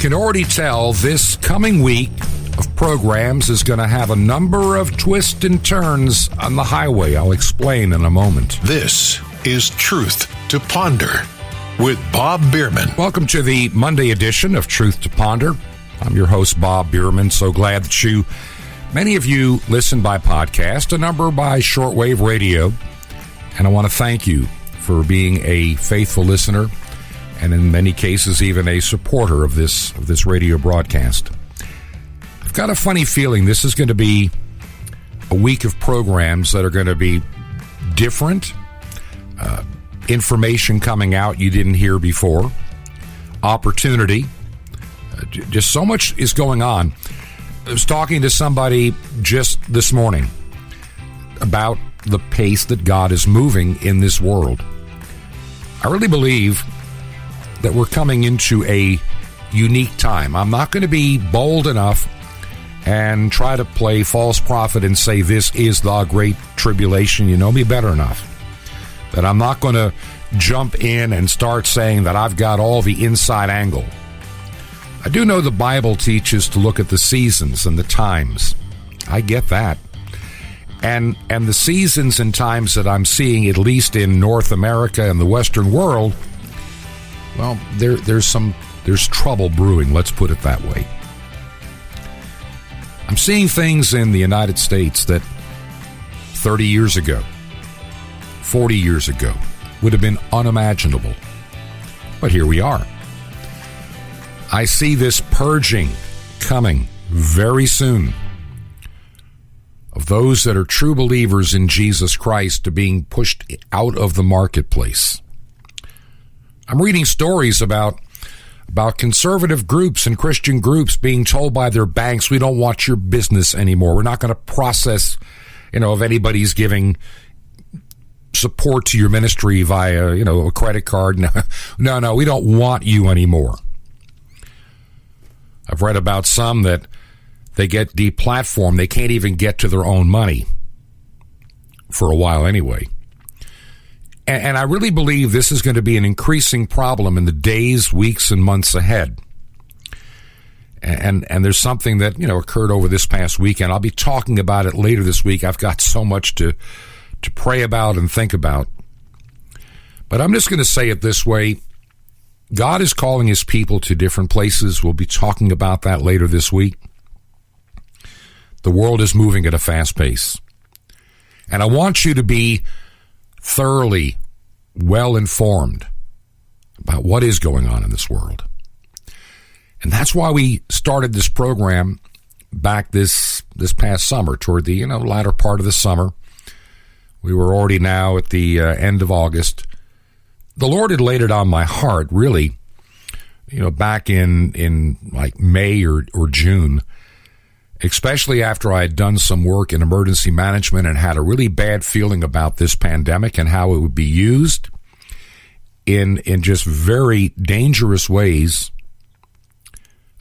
can already tell this coming week of programs is going to have a number of twists and turns on the highway. I'll explain in a moment. This is Truth to Ponder with Bob Bierman. Welcome to the Monday edition of Truth to Ponder. I'm your host, Bob Bierman. So glad that many of you listen by podcast, a number by shortwave radio, and I want to thank you for being a faithful listener and in many cases even a supporter of this radio broadcast. I've got a funny feeling this is going to be a week of programs that are going to be different, information coming out you didn't hear before, opportunity, just so much is going on. I was talking to somebody just this morning about the pace that God is moving in this world. I really believe that we're coming into a unique time. I'm not going to be bold enough and try to play false prophet and say this is the great tribulation. You know me better enough that I'm not going to jump in and start saying that I've got all the inside angle. I do know the Bible teaches to look at the seasons and the times. I get that. And the seasons and times that I'm seeing, at least in North America and the Western world, well, there's trouble brewing, let's put it that way. I'm seeing things in the United States that 30 years ago, 40 years ago, would have been unimaginable. But here we are. I see this purging coming very soon of those that are true believers in Jesus Christ to being pushed out of the marketplace. I'm reading stories about conservative groups and Christian groups being told by their banks, we don't want your business anymore. We're not going to process, if anybody's giving support to your ministry via, a credit card. No, we don't want you anymore. I've read about some that they get deplatformed. They can't even get to their own money for a while anyway. And I really believe this is going to be an increasing problem in the days, weeks, and months ahead. And there's something that, occurred over this past weekend. I'll be talking about it later this week. I've got so much to pray about and think about. But I'm just going to say it this way. God is calling his people to different places. We'll be talking about that later this week. The world is moving at a fast pace. And I want you to be thoroughly well informed about what is going on in this world. And that's why we started this program back this past summer, toward the latter part of the summer. We were already now at the end of August. The Lord had laid it on my heart, really, back in like May or June, especially after I had done some work in emergency management and had a really bad feeling about this pandemic and how it would be used in just very dangerous ways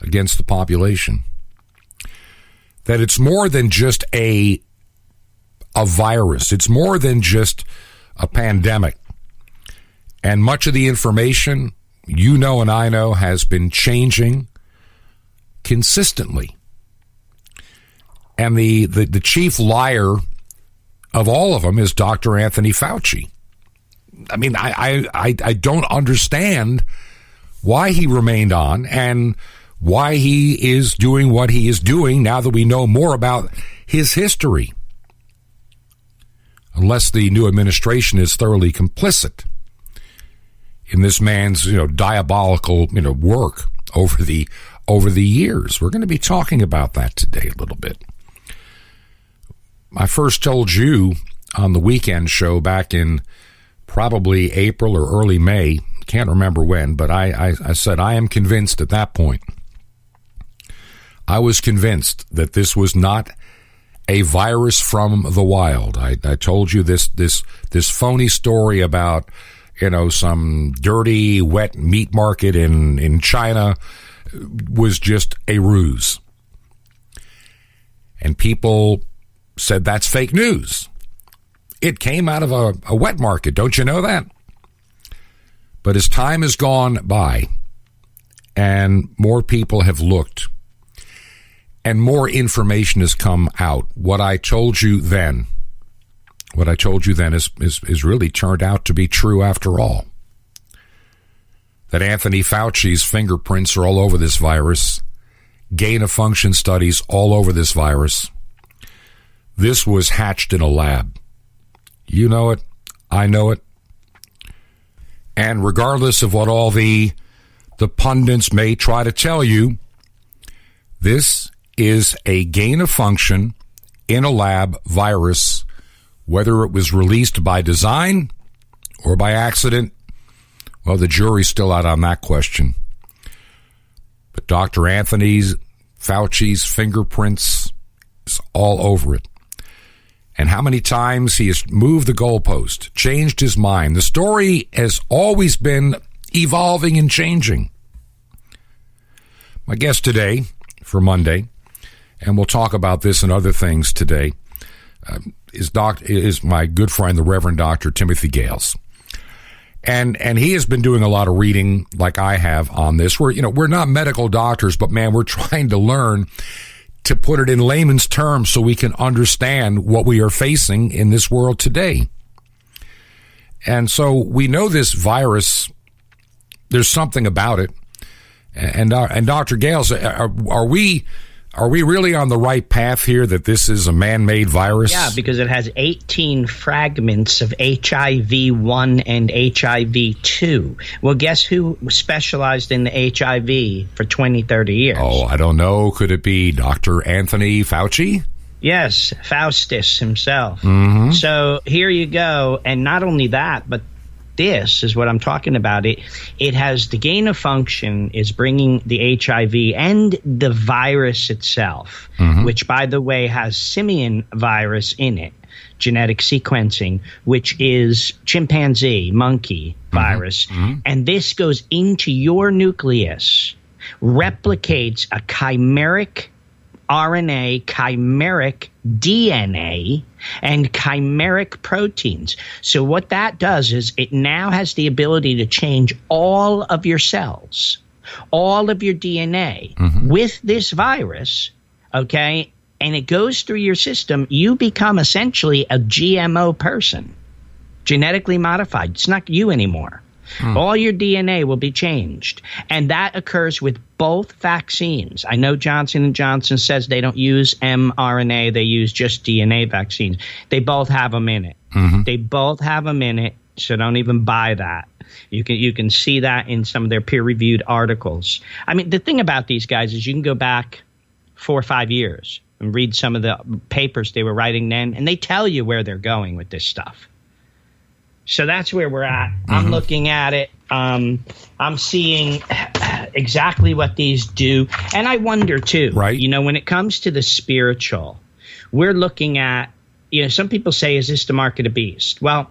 against the population. That it's more than just a virus. It's more than just a pandemic. And much of the information, and I know, has been changing consistently. And the chief liar of all of them is Dr. Anthony Fauci. I mean, I don't understand why he remained on and why he is doing what he is doing now that we know more about his history. Unless the new administration is thoroughly complicit in this man's, diabolical, work over the years. We're going to be talking about that today a little bit. I first told you on the weekend show back in probably April or early May, can't remember when, but I said I am convinced at that point. I was convinced that this was not a virus from the wild. I told you this phony story about, some dirty, wet meat market in China was just a ruse. And people said that's fake news. It came out of a wet market. Don't you know that? But as time has gone by and more people have looked, and more information has come out. What I told you then is really turned out to be true after all. That Anthony Fauci's fingerprints are all over this virus, gain-of-function studies all over this virus. This was hatched in a lab. You know it. I know it. And regardless of what all the pundits may try to tell you, this is a gain-of-function in a lab virus. Whether it was released by design or by accident, well, the jury's still out on that question. But Dr. Anthony Fauci's fingerprints is all over it. And how many times he has moved the goalpost, changed his mind. The story has always been evolving and changing. My guest today for Monday, and we'll talk about this and other things today, is my good friend, the Reverend Dr. Timothy Gahles. And he has been doing a lot of reading like I have on this. We're not medical doctors, but man, we're trying to learn to put it in layman's terms so we can understand what we are facing in this world today. And so we know this virus, there's something about it. And Dr. Gahles, are we really on the right path here that this is a man-made virus? Yeah, because it has 18 fragments of HIV-1 and HIV-2. Well, guess who specialized in the HIV for 20, 30 years? Oh, I don't know. Could it be Dr. Anthony Fauci? Yes, Faustus himself. Mm-hmm. So here you go. And not only that, but this is what I'm talking about. It has the gain of function is bringing the HIV and the virus itself, which, by the way, has simian virus in it, genetic sequencing, which is chimpanzee, monkey virus. And this goes into your nucleus, replicates a chimeric RNA, chimeric DNA, and chimeric proteins. So what that does is it now has the ability to change all of your cells, all of your DNA with this virus, okay? And it goes through your system. You become essentially a GMO person, genetically modified. It's not you anymore. All your DNA will be changed. And that occurs with both vaccines. I know Johnson & Johnson says they don't use mRNA. They use just DNA vaccines. They both have them in it. They both have them in it, so don't even buy that. You can see that in some of their peer-reviewed articles. I mean, the thing about these guys is you can go back 4 or 5 years and read some of the papers they were writing then, and they tell you where they're going with this stuff. So that's where we're at. I'm looking at it. I'm seeing exactly what these do. And I wonder, too, right? When it comes to the spiritual, we're looking at, some people say, is this the mark of the beast? Well,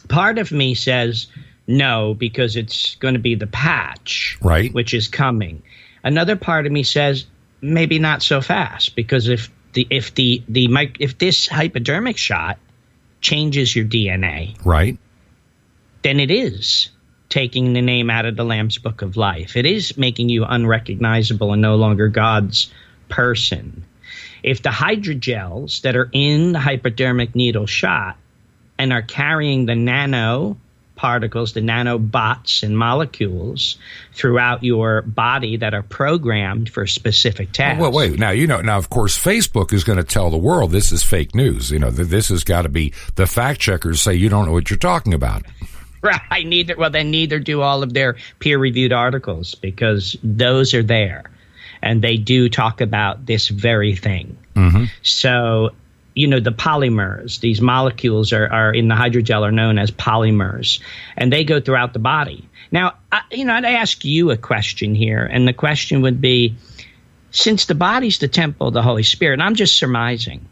part of me says no, because it's going to be the patch, right, which is coming. Another part of me says maybe not so fast, because if this hypodermic shot changes your DNA, right, then it is taking the name out of the Lamb's Book of Life. It is making you unrecognizable and no longer God's person. If the hydrogels that are in the hypodermic needle shot and are carrying the nano particles, the nanobots and molecules throughout your body that are programmed for specific tasks. Well, wait. Now, of course, Facebook is going to tell the world this is fake news. This has got to be, the fact checkers say you don't know what you're talking about. Right. Neither do all of their peer-reviewed articles, because those are there. And they do talk about this very thing. So, the polymers, these molecules are in the hydrogel are known as polymers, and they go throughout the body. Now, I'd ask you a question here, and the question would be, since the body's the temple of the Holy Spirit, and I'm just surmising,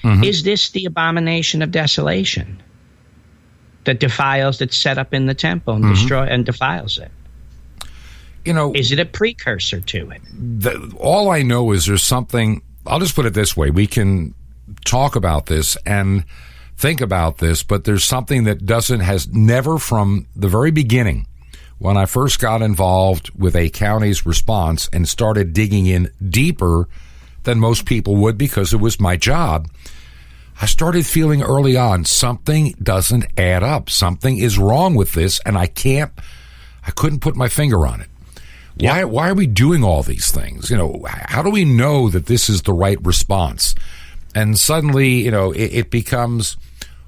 is this the abomination of desolation that's set up in the temple and defiles it? Is it a precursor to it? All I know is there's something, I'll just put it this way, we can talk about this and think about this, but there's something that has never from the very beginning when I first got involved with a county's response and started digging in deeper than most people would because it was my job, I started feeling early on something doesn't add up. Something is wrong with this, and I couldn't put my finger on it. Yeah. Why are we doing all these things? How do we know that this is the right response? And suddenly, it becomes,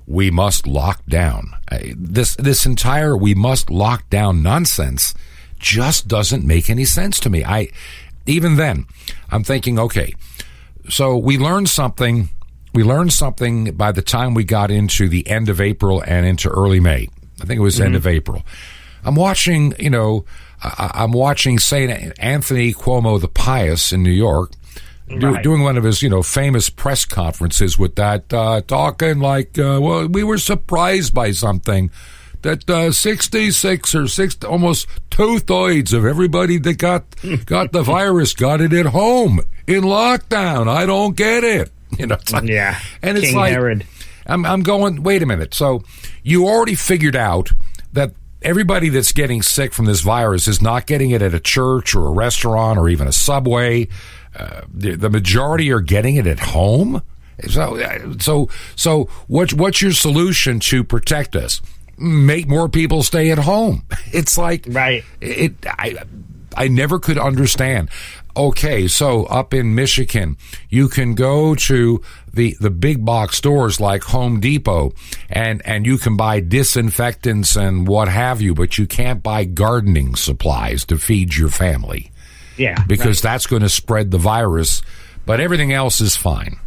we must lock down. This entire we must lock down nonsense just doesn't make any sense to me. Even then, I'm thinking, okay, so we learned something by the time we got into the end of April and into early May. I think it was end of April. I'm watching St. Anthony Cuomo the Pious in New York doing one of his, famous press conferences with that, talking like, well, we were surprised by something. That 66 or 60, almost 2/3 of everybody that got the virus got it at home in lockdown. I don't get it. It's like, yeah. And it's King like, Herod. I'm going, wait a minute. So you already figured out that everybody that's getting sick from this virus is not getting it at a church or a restaurant or even a Subway. The majority are getting it at home. So what's your solution to protect us? Make more people stay at home. It's like, right. I never could understand. Okay, so up in Michigan, you can go to the big box stores like Home Depot and you can buy disinfectants and what have you, but you can't buy gardening supplies to feed your family. Yeah. Because that's going to spread the virus, but everything else is fine.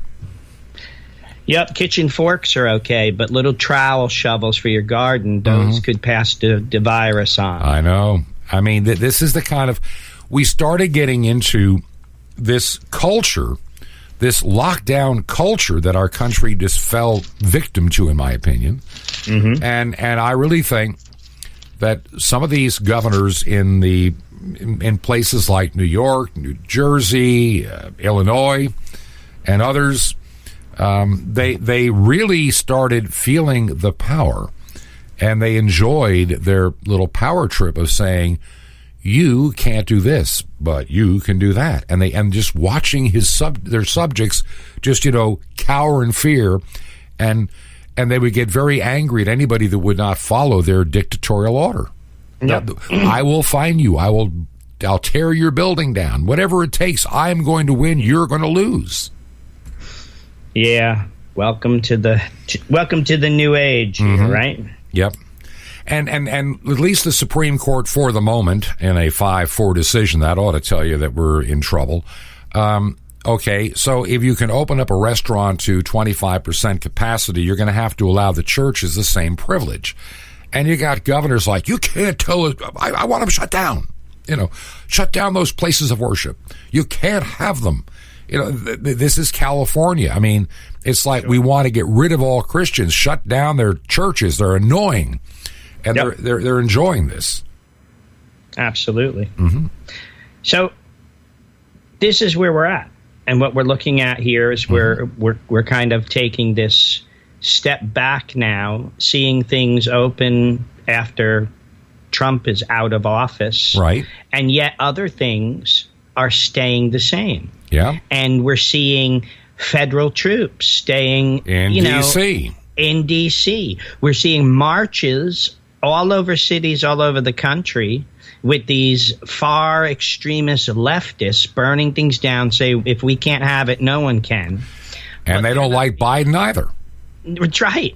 Yep, kitchen forks are okay, but little trowel shovels for your garden, those could pass the virus on. I know. I mean, this is the kind of... We started getting into this culture, this lockdown culture that our country just fell victim to, in my opinion. Mm-hmm. And I really think that some of these governors in places like New York, New Jersey, Illinois, and others, they really started feeling the power, and they enjoyed their little power trip of saying, you can't do this, but you can do that. And just watching their subjects just, cower in fear, and they would get very angry at anybody that would not follow their dictatorial order. Yep. I will find you. I'll tear your building down. Whatever it takes, I'm going to win. You're going to lose. Yeah. Welcome to the new age, right? Yep. And at least the Supreme Court, for the moment, in a 5-4 decision, that ought to tell you that we're in trouble. Okay, so if you can open up a restaurant to 25% capacity, you're going to have to allow the churches the same privilege. And you got governors like, you can't tell us, I want them shut down. Shut down those places of worship. You can't have them. This is California. I mean, it's like we want to get rid of all Christians, shut down their churches. They're annoying. And they're enjoying this. Absolutely. Mm-hmm. So this is where we're at, and what we're looking at here is where we're kind of taking this step back now, seeing things open after Trump is out of office, right? And yet other things are staying the same. Yeah, and we're seeing federal troops staying in D.C. In D.C., we're seeing marches all over cities all over the country with these far extremist leftists burning things down, say, if we can't have it, no one can. And they don't like Biden either. That's right,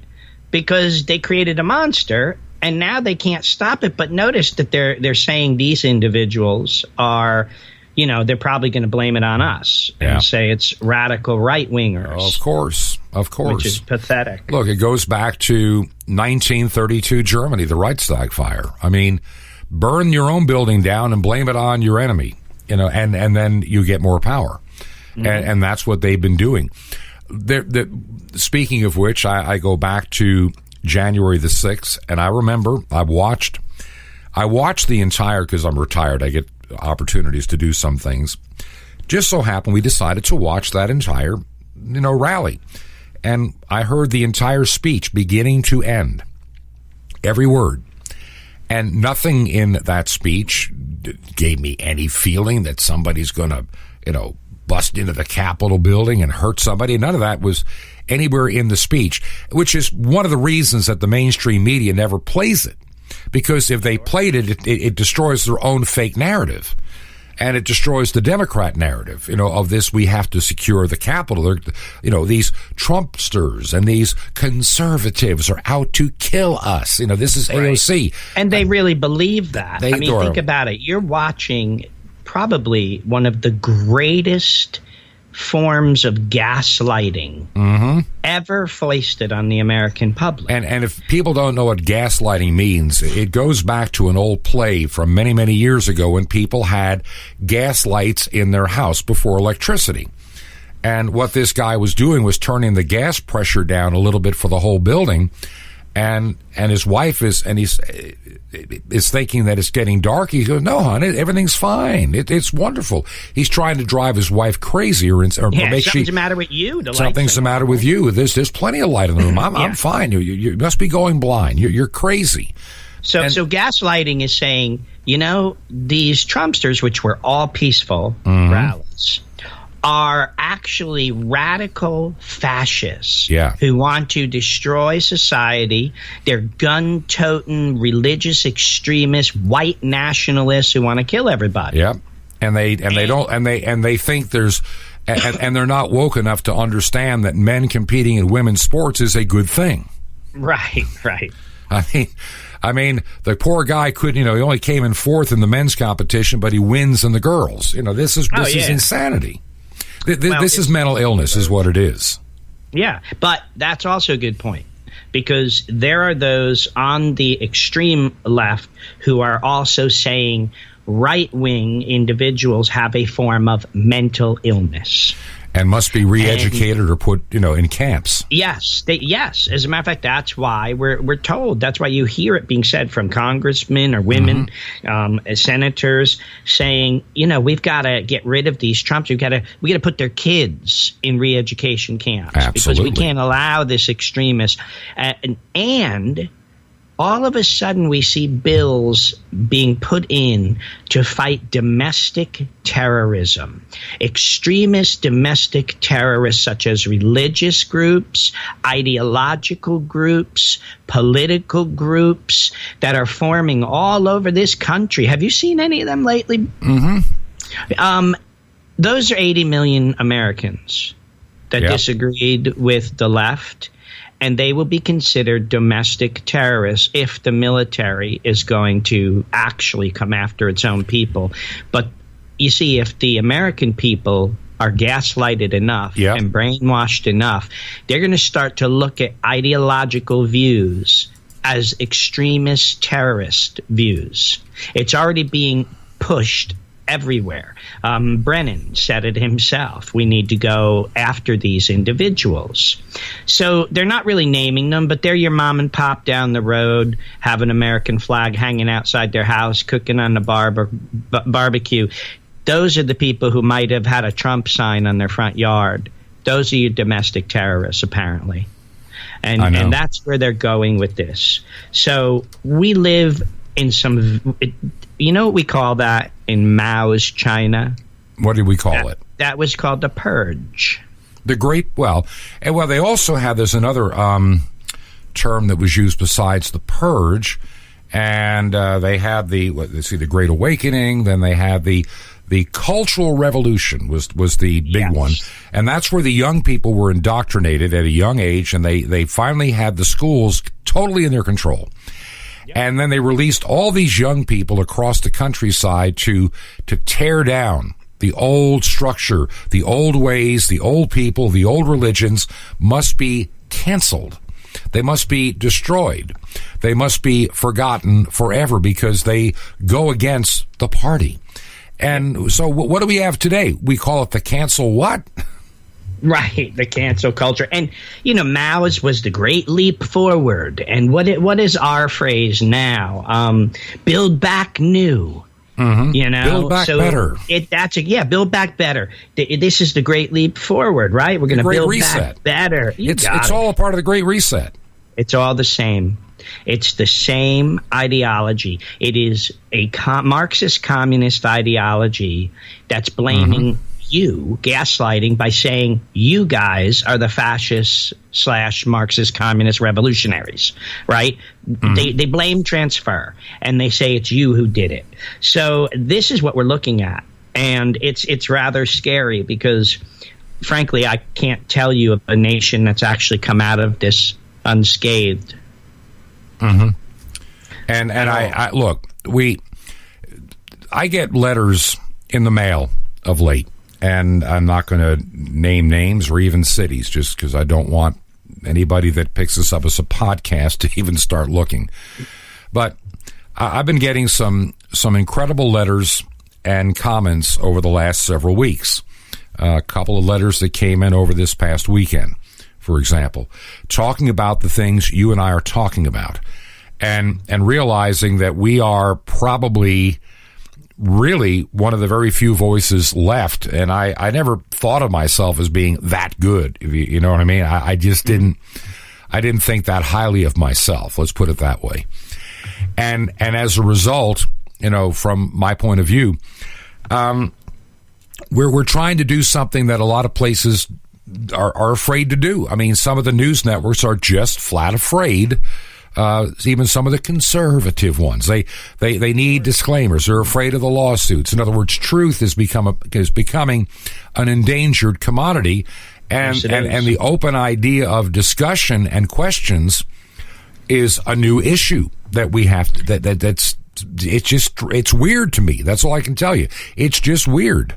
because they created a monster, and now they can't stop it. But notice that they're saying these individuals are, they're probably going to blame it on us and say it's radical right-wingers. Of course. Which is pathetic. Look, it goes back to 1932 Germany, the Reichstag fire. I mean, burn your own building down and blame it on your enemy, and then you get more power. Mm-hmm. And that's what they've been doing. Speaking of which, I go back to January the 6th, and I remember I watched the entire, because I'm retired, I get opportunities to do some things. Just so happened we decided to watch that entire, rally. And I heard the entire speech beginning to end, every word. And nothing in that speech gave me any feeling that somebody's going to, bust into the Capitol building and hurt somebody. None of that was anywhere in the speech, which is one of the reasons that the mainstream media never plays it. Because if they played it, it destroys their own fake narrative. And it destroys the Democrat narrative, of this, we have to secure the Capitol. These Trumpsters and these conservatives are out to kill us. This is AOC. And they really believe that. Think about it. You're watching probably one of the greatest forms of gaslighting ever foisted on the American public. And if people don't know what gaslighting means, it goes back to an old play from many, many years ago when people had gas lights in their house before electricity. And what this guy was doing was turning the gas pressure down a little bit for the whole building. And his wife is thinking that it's getting dark. He goes, "No, honey, everything's fine. It's wonderful." He's trying to drive his wife crazy, or make something's the matter with you. Something's the matter with you. There's plenty of light in the room. I'm fine. You must be going blind. You're crazy. So gaslighting is saying, these Trumpsters, which were all peaceful rallies, are actually radical fascists who want to destroy society. They're gun-toting, religious extremists, white nationalists who want to kill everybody. Yeah, and they think there's and they're not woke enough to understand that men competing in women's sports is a good thing. Right. I mean, the poor guy couldn't. He only came in fourth in the men's competition, but he wins in the girls. This is insanity. This is mental illness is what it is. Yeah, but that's also a good point, because there are those on the extreme left who are also saying right-wing individuals have a form of mental illness. And must be re-educated or put, in camps. Yes. As a matter of fact, that's why we're told. That's why you hear it being said from congressmen or women, senators, saying, we've got to get rid of these Trumps. We got to put their kids in re-education camps. Absolutely. Because we can't allow this extremist. And all of a sudden we see bills being put in to fight domestic terrorism. Extremist domestic terrorists such as religious groups, ideological groups, political groups that are forming all over this country. Have you seen any of them lately? Those are 80 million Americans that disagreed with the left. And they will be considered domestic terrorists if the military is going to actually come after its own people. But you see, if the American people are gaslighted enough and brainwashed enough, they're going to start to look at ideological views as extremist terrorist views. It's already being pushed everywhere. Brennan said it himself. We need to go after these individuals. So they're not really naming them, but they're your mom and pop down the road, have an American flag hanging outside their house, cooking on the barbecue. Those are the people who might have had a Trump sign on their front yard. Those are your domestic terrorists, apparently. And that's where they're going with this. So we live in some... You know what we call that in Mao's China? What did we call it? That was called the purge. The great, they also have, there's another term that was used besides the purge, and they had the Great Awakening, then they had the Cultural Revolution was the big one, and that's where the young people were indoctrinated at a young age, and they finally had the schools totally in their control. And then they released all these young people across the countryside to tear down the old structure, the old ways, the old people, the old religions must be canceled. They must be destroyed. They must be forgotten forever because they go against the party. And so what do we have today? We call it the cancel what? Right, the cancel culture. And, Mao's was the great leap forward. And what is our phrase now? Build back new. Build back better. Build back better. This is the great leap forward, right? We're going to build back better. It's all a part of the Great Reset. It's all the same. It's the same ideology. It is a Marxist communist ideology that's blaming you, gaslighting, by saying you guys are the fascists / Marxist communist revolutionaries, right? They blame transfer, and they say it's you who did it. So this is what we're looking at, and it's rather scary because, frankly, I can't tell you of a nation that's actually come out of this unscathed. And I look, I get letters in the mail of late, and I'm not going to name names or even cities just because I don't want anybody that picks this up as a podcast to even start looking. But I've been getting some incredible letters and comments over the last several weeks. A couple of letters that came in over this past weekend, for example, talking about the things you and I are talking about, and realizing that we are probably really one of the very few voices left. And I never thought of myself as being that good, if you know what I mean. I just didn't think that highly of myself. Let's put it that way. And as a result, from my point of view, we're trying to do something that a lot of places are afraid to do. I mean, some of the news networks are just flat afraid. Even some of the conservative ones, they need disclaimers. They're afraid of the lawsuits. In other words, truth is becoming an endangered commodity, and the open idea of discussion and questions is a new issue that we have. It's weird to me. That's all I can tell you. It's just weird.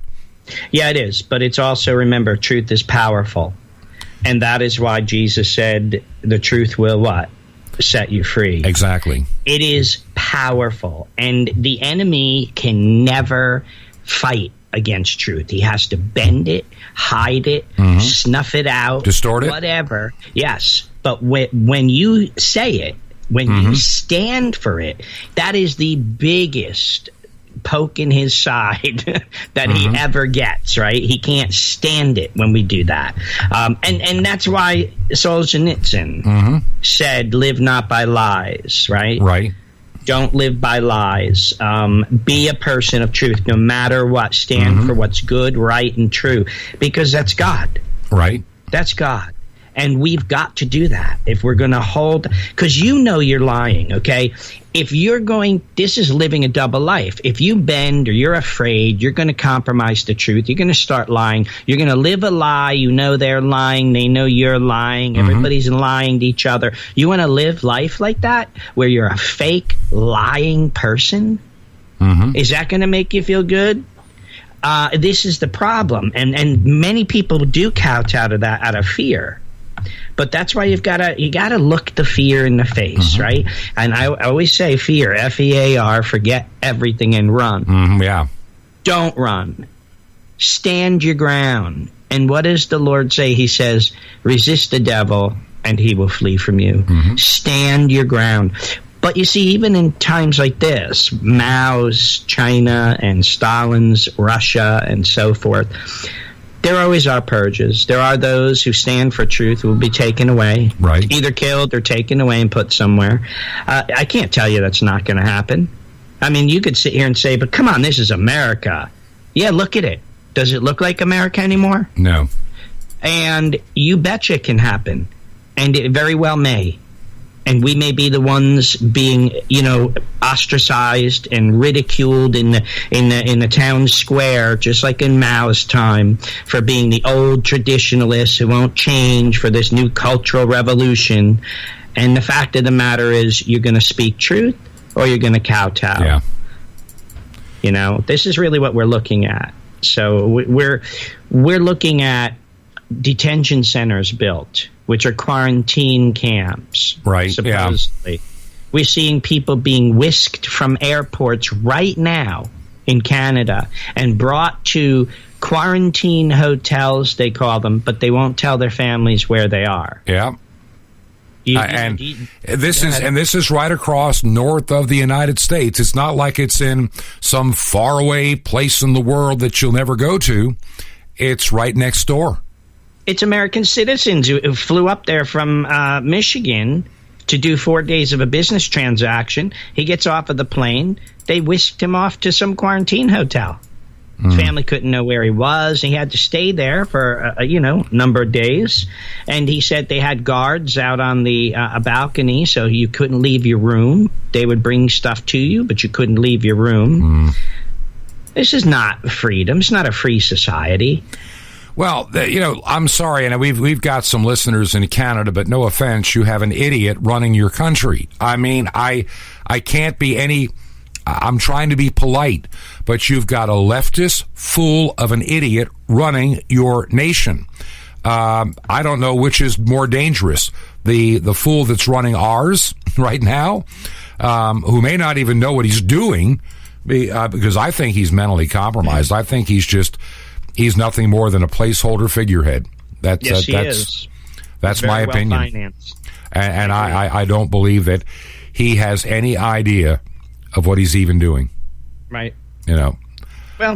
Yeah, it is. But it's also, remember, truth is powerful, and that is why Jesus said, "The truth will what? Set you free." Exactly. It is powerful, and the enemy can never fight against truth. He has to bend it, hide it, snuff it out, distort it, whatever. Yes, but when you say it, when you stand for it, that is the biggest poke in his side that he ever gets, right? He can't stand it when we do that. And that's why Solzhenitsyn said, live not by lies, right? Right. Don't live by lies. Be a person of truth no matter what. Stand for what's good, right, and true, because that's God. Right. That's God. And we've got to do that if we're going to hold, because you're lying, okay? If you're going, this is living a double life. If you bend or you're afraid, you're going to compromise the truth. You're going to start lying. You're going to live a lie. They're lying. They know you're lying. Everybody's lying to each other. You want to live life like that, where you're a fake, lying person? Is that going to make you feel good? This is the problem. And many people do couch out of that out of fear. But that's why you gotta look the fear in the face, right? And I always say fear, FEAR, forget everything and run. Yeah. Don't run. Stand your ground. And what does the Lord say? He says, resist the devil and he will flee from you. Stand your ground. But you see, even in times like this, Mao's China and Stalin's Russia and so forth, there always are purges. There are those who stand for truth who will be taken away, right? Either killed or taken away and put somewhere. I can't tell you that's not going to happen. I mean, you could sit here and say, but come on, this is America. Yeah, look at it. Does it look like America anymore? No. And you betcha it can happen. And it very well may. And we may be the ones being, ostracized and ridiculed in the town square, just like in Mao's time, for being the old traditionalists who won't change for this new cultural revolution. And the fact of the matter is, you're going to speak truth or you're going to kowtow. Yeah. This is really what we're looking at. So we're looking at detention centers built, which are quarantine camps, right? Supposedly. Yeah. We're seeing people being whisked from airports right now in Canada and brought to quarantine hotels, they call them, but they won't tell their families where they are. Yeah. This is right across north of the United States. It's not like it's in some faraway place in the world that you'll never go to. It's right next door. It's American citizens who flew up there from Michigan to do 4 days of a business transaction. He gets off of the plane. They whisked him off to some quarantine hotel. His family couldn't know where he was. He had to stay there for a number of days. And he said they had guards out on the a balcony, so you couldn't leave your room. They would bring stuff to you, but you couldn't leave your room. This is not freedom. It's not a free society. Well, I'm sorry, and we've got some listeners in Canada, but no offense, you have an idiot running your country. I mean, I can't be any. I'm trying to be polite, but you've got a leftist fool of an idiot running your nation. I don't know which is more dangerous, the fool that's running ours right now, who may not even know what he's doing, because I think he's mentally compromised. I think he's nothing more than a placeholder figurehead. That's my opinion. And I don't believe that he has any idea of what he's even doing. Right. Well,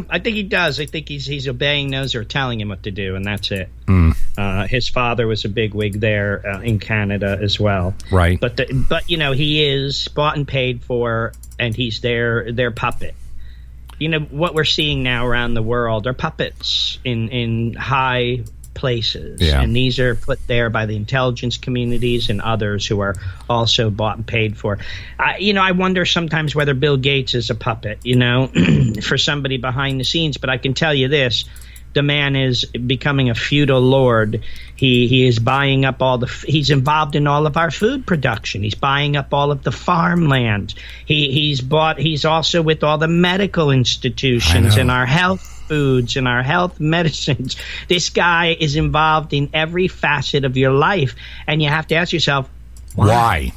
I think he does. I think he's obeying those who are telling him what to do, and that's it. His father was a bigwig there in Canada as well. Right. But he is bought and paid for, and he's their puppet. What we're seeing now around the world are puppets in high places. Yeah. And these are put there by the intelligence communities and others who are also bought and paid for. I wonder sometimes whether Bill Gates is a puppet, for somebody behind the scenes. But I can tell you this. The man is becoming a feudal lord. He is buying up he's involved in all of our food production. He's buying up all of the farmland. He's also with all the medical institutions and our health foods and our health medicines. This guy is involved in every facet of your life, and you have to ask yourself, why?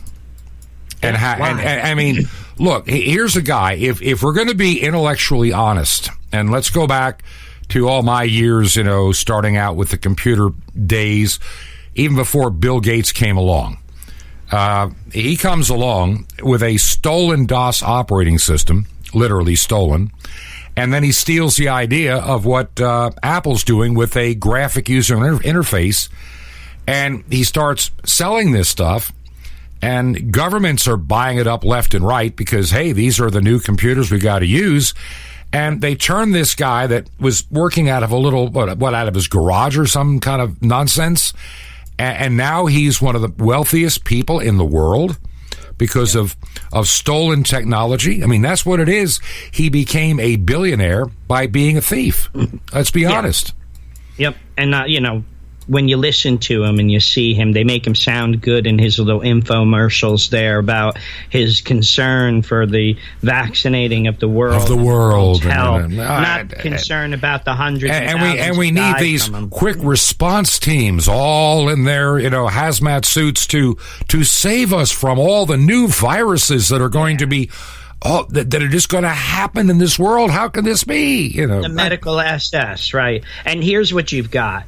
And I mean, look, here's a guy. If we're going to be intellectually honest, and let's go back to all my years, starting out with the computer days, even before Bill Gates came along. He comes along with a stolen DOS operating system, literally stolen, and then he steals the idea of what Apple's doing with a graphic user interface, and he starts selling this stuff, and governments are buying it up left and right because, hey, these are the new computers we got to use. And they turned this guy that was working out of a little, out of his garage or some kind of nonsense. And now he's one of the wealthiest people in the world because of stolen technology. I mean, that's what it is. He became a billionaire by being a thief. Let's be honest. Yep. And, when you listen to him and you see him, they make him sound good in his little infomercials there about his concern for the vaccinating of the world. Health, not concern about the hundreds and we need these quick response teams all in their hazmat suits to save us from all the new viruses that are going to be that are just going to happen in this world. How can this be? The medical SS, right? And here's what you've got.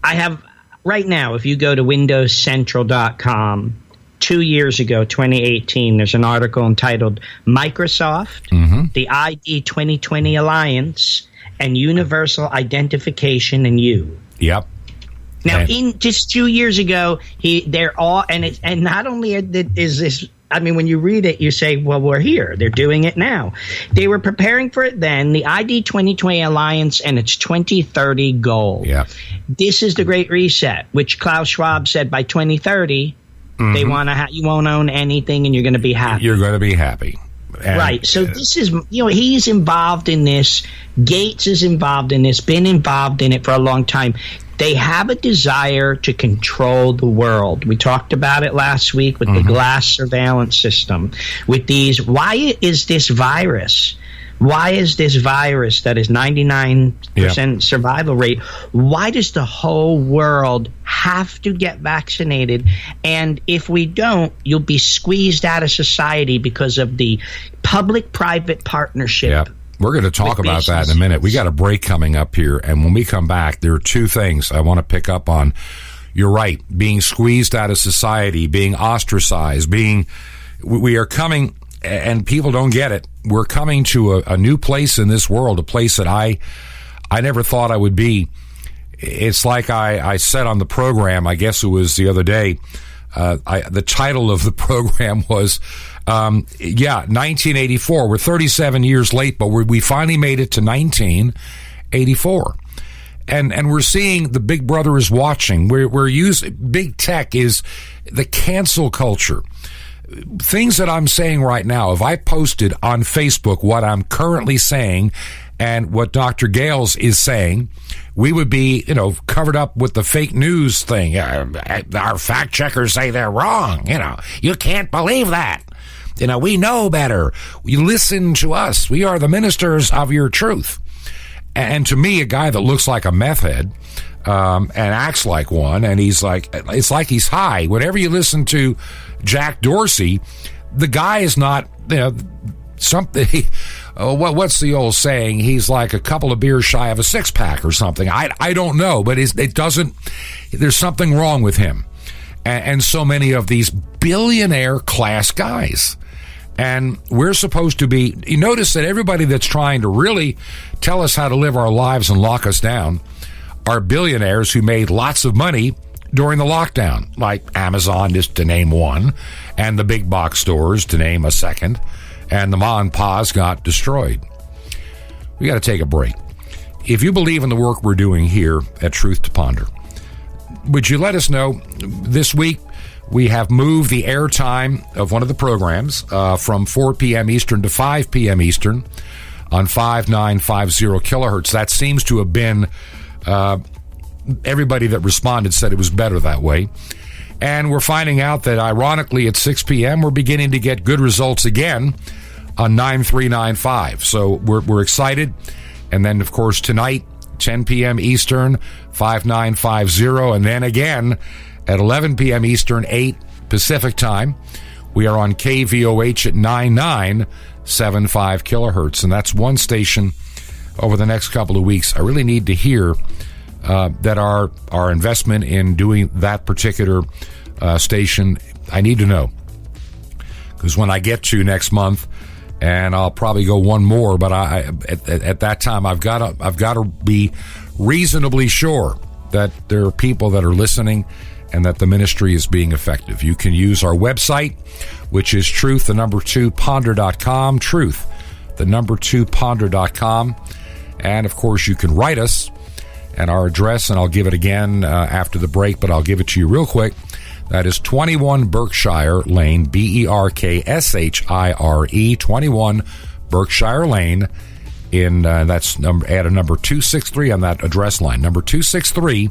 I have right now, if you go to windowscentral.com, 2 years ago, 2018, there's an article entitled Microsoft, the ID 2020 Alliance, and Universal Identification in You. Yep. Now, in just 2 years ago, they're all, and not only is this, I mean, when you read it, you say, well, we're here. They're doing it now. They were preparing for it then, the ID 2020 Alliance and its 2030 goal. Yeah. This is the Great Reset, which Klaus Schwab said by 2030, they want to you won't own anything and you're going to be happy. You're going to be happy. And, right. So this is, he's involved in this. Gates is involved in this, been involved in it for a long time. They have a desire to control the world. We talked about it last week with the glass surveillance system. With these, why is this virus that is 99% survival rate, why does the whole world have to get vaccinated? And if we don't, you'll be squeezed out of society because of the public-private partnership. Yep. We're going to talk about that in a minute. We got a break coming up here, and when we come back, there are two things I want to pick up on. You're right, being squeezed out of society, being ostracized, we are coming, and people don't get it, we're coming to a new place in this world, a place that I never thought I would be. It's like I said on the program, I guess it was the other day, the title of the program was, 1984. We're 37 years late, but we finally made it to 1984. And we're seeing the Big Brother is watching. We're using big tech is the cancel culture. Things that I'm saying right now, if I posted on Facebook what I'm currently saying and what Dr. Gahles is saying, we would be, covered up with the fake news thing. Our fact checkers say they're wrong. You can't believe that. We know better. You listen to us. We are the ministers of your truth. And to me, a guy that looks like a meth head, and acts like one, and it's like he's high. Whenever you listen to Jack Dorsey, the guy is not, something. What's the old saying? He's like a couple of beers shy of a six-pack or something. I don't know, but there's something wrong with him. And so many of these billionaire class guys. And we're supposed to be, you notice that everybody that's trying to really tell us how to live our lives and lock us down are billionaires who made lots of money during the lockdown, like Amazon, just to name one, and the big box stores, to name a second, and the ma and pa's got destroyed. We got to take a break. If you believe in the work we're doing here at Truth to Ponder, would you let us know this week? We have moved the airtime of one of the programs from 4 p.m. Eastern to 5 p.m. Eastern on 5950 kilohertz. That seems to have been, everybody that responded said it was better that way. And we're finding out that, ironically, at 6 p.m., we're beginning to get good results again on 9395. So we're excited. And then, of course, tonight, 10 p.m. Eastern, 5950, and then again at 11 p.m. Eastern, 8 Pacific time, we are on KVOH at 9975 kilohertz, and that's one station over the next couple of weeks. I really need to hear that our investment in doing that particular station, I need to know. Because when I get to next month, and I'll probably go one more, but at that time I've got to be reasonably sure that there are people that are listening and that the ministry is being effective. You can use our website, which is truth2ponder.com, truth2ponder.com, and of course you can write us, and our address, and I'll give it again after the break, but I'll give it to you real quick. That is 21 Berkshire Lane, Berkshire, 21 Berkshire Lane, that's add a number 263 on that address line, number 263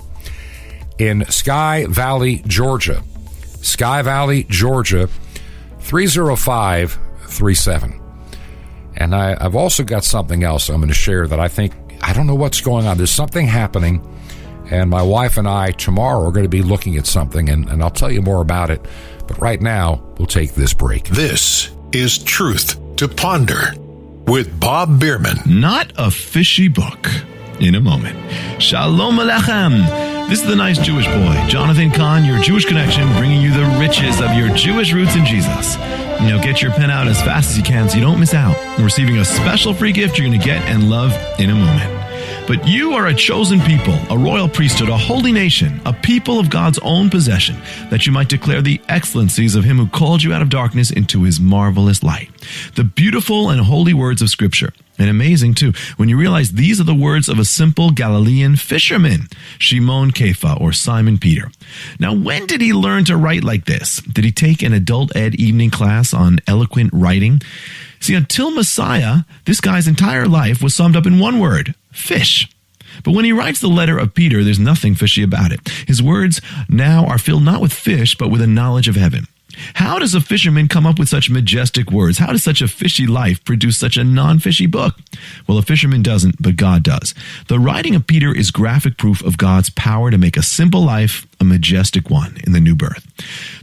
in Sky Valley, Georgia. Sky Valley, Georgia, 30537. And I've also got something else I'm going to share that I don't know what's going on. There's something happening. And my wife and I tomorrow are going to be looking at something, and I'll tell you more about it. But right now, we'll take this break. This is Truth to Ponder with Bob Bierman. Not a fishy book. In a moment. Shalom Alechem. This is the nice Jewish boy, Jonathan Kahn, your Jewish connection, bringing you the riches of your Jewish roots in Jesus. Get your pen out as fast as you can so you don't miss out on receiving a special free gift you're going to get and love in a moment. But you are a chosen people, a royal priesthood, a holy nation, a people of God's own possession, that you might declare the excellencies of him who called you out of darkness into his marvelous light. The beautiful and holy words of Scripture. And amazing, too, when you realize these are the words of a simple Galilean fisherman, Shimon Kepha, or Simon Peter. Now, when did he learn to write like this? Did he take an adult ed evening class on eloquent writing? See, until Messiah, this guy's entire life was summed up in one word: fish. But when he writes the letter of Peter, there's nothing fishy about it. His words now are filled not with fish, but with a knowledge of heaven. How does a fisherman come up with such majestic words? How does such a fishy life produce such a non-fishy book? Well, a fisherman doesn't, but God does. The writing of Peter is graphic proof of God's power to make a simple life a majestic one in the new birth.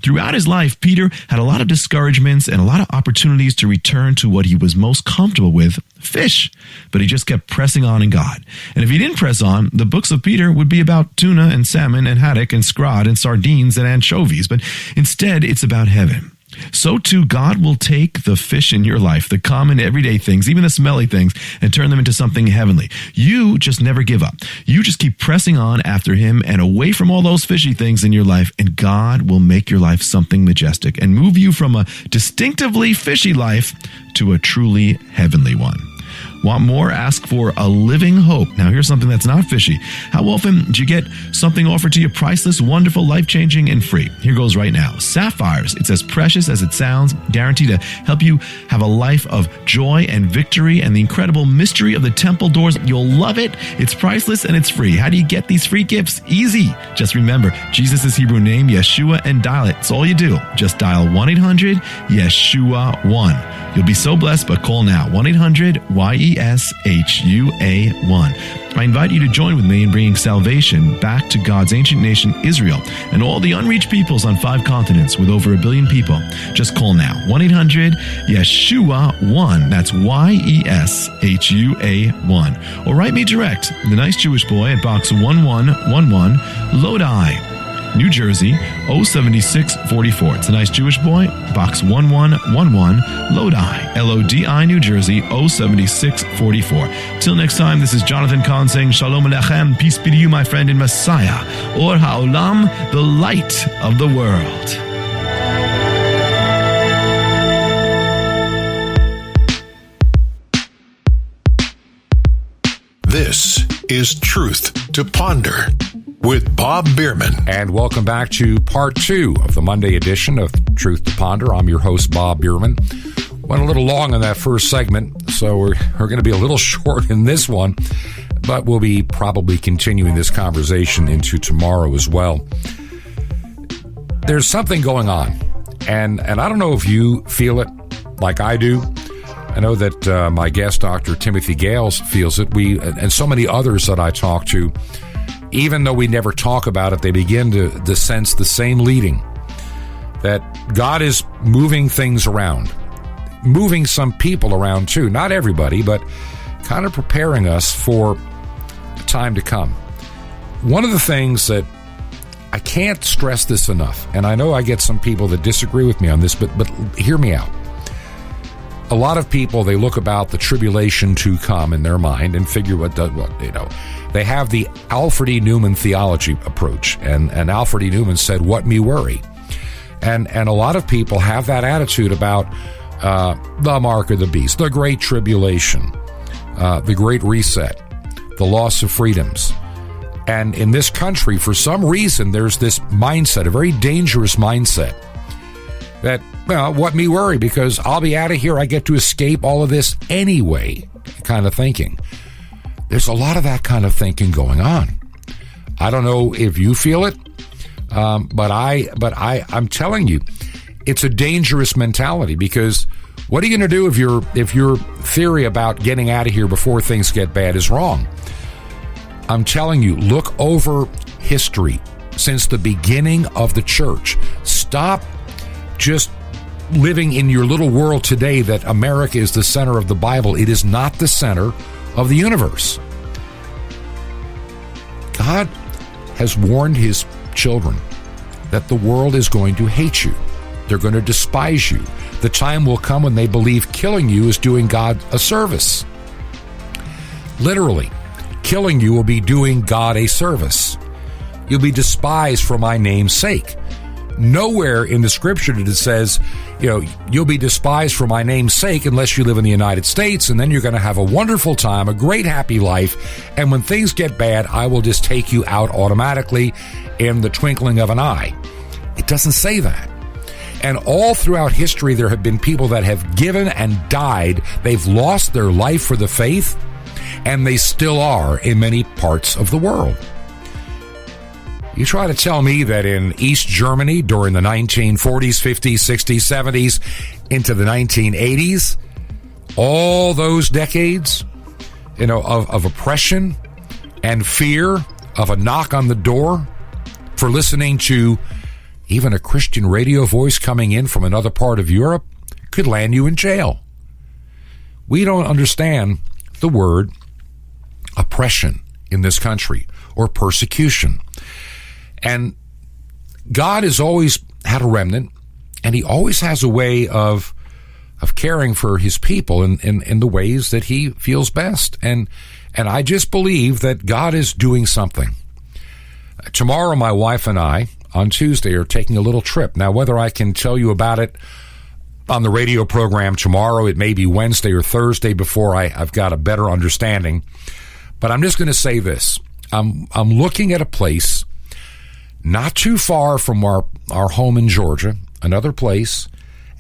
Throughout his life, Peter had a lot of discouragements and a lot of opportunities to return to what he was most comfortable with, fish. But he just kept pressing on in God. And if he didn't press on, the books of Peter would be about tuna and salmon and haddock and scrod and sardines and anchovies. But instead, it's about heaven. so too God will take the fish in your life, the common everyday things, even the smelly things, and turn them into something heavenly. You just never give up. You just keep pressing on after him and away from all those fishy things in your life, and God will make your life something majestic and move you from a distinctively fishy life to a truly heavenly one. Want more? Ask for a living hope. Now, here's something that's not fishy. How often do you get something offered to you priceless, wonderful, life-changing, and free? Here goes right now. Sapphires. It's as precious as it sounds, guaranteed to help you have a life of joy and victory and the incredible mystery of the temple doors. You'll love it. It's priceless and it's free. How do you get these free gifts? Easy. Just remember Jesus' Hebrew name, Yeshua, and dial it. It's all you do. Just dial 1-800-YESHUA-1. You'll be so blessed, but call now. 1-800-YESHUA-1. I invite you to join with me in bringing salvation back to God's ancient nation, Israel, and all the unreached peoples on 5 continents with over 1 billion people. Just call now. 1-800-YESHUA-1. That's YESHUA-1. Or write me direct, The Nice Jewish Boy, at Box 1111, Lodi, New Jersey, 07644. It's a Nice Jewish Boy, Box 1111, Lodi, Lodi, New Jersey, 07644. Till next time, this is Jonathan Kahn saying Shalom Alechem, peace be to you, my friend in Messiah, Or HaOlam, the light of the world. This is Truth to Ponder with Bob Bierman. And welcome back to part 2 of the Monday edition of Truth to Ponder. I'm your host, Bob Bierman. Went a little long in that first segment, so we're going to be a little short in this one, but we'll be probably continuing this conversation into tomorrow as well. There's something going on, and I don't know if you feel it like I do. I know that my guest, Dr. Timothy Gahles, feels it. We and so many others that I talk to, even though we never talk about it, they begin to sense the same leading, that God is moving things around, moving some people around too. Not everybody, but kind of preparing us for the time to come. One of the things that I can't stress this enough, and I know I get some people that disagree with me on this, but hear me out. A lot of people, they look about the tribulation to come in their mind and figure they have the Alfred E. Newman theology approach, and Alfred E. Newman said, "What me worry?" And a lot of people have that attitude about the mark of the beast, the great tribulation, the great reset, the loss of freedoms. And in this country, for some reason, there's this mindset, a very dangerous mindset, that, well, what me worry, because I'll be out of here, I get to escape all of this anyway, kind of thinking. There's a lot of that kind of thinking going on. I don't know if you feel it, but I'm telling you, it's a dangerous mentality, because what are you going to do if your theory about getting out of here before things get bad is wrong? I'm telling you, look over history since the beginning of the church. Stop just living in your little world today that America is the center of the Bible. It is not the center of the universe. God has warned his children that the world is going to hate you. They're going to despise you. The time will come when they believe killing you is doing God a service. Literally, killing you will be doing God a service. You'll be despised for my name's sake. Nowhere in the scripture that it says, you'll be despised for my name's sake unless you live in the United States, and then you're going to have a wonderful time, a great happy life, and when things get bad, I will just take you out automatically in the twinkling of an eye. It doesn't say that. And all throughout history, there have been people that have given and died. They've lost their life for the faith, and they still are in many parts of the world. You try to tell me that in East Germany during the 1940s, 50s, 60s, 70s, into the 1980s, all those decades, of oppression and fear of a knock on the door for listening to even a Christian radio voice coming in from another part of Europe could land you in jail. We don't understand the word oppression in this country, or persecution. And God has always had a remnant, and he always has a way of caring for his people in the ways that he feels best. And I just believe that God is doing something. Tomorrow, my wife and I, on Tuesday, are taking a little trip. Now, whether I can tell you about it on the radio program tomorrow, it may be Wednesday or Thursday before I've got a better understanding. But I'm just going to say this. I'm looking at a place not too far from our home in Georgia, another place,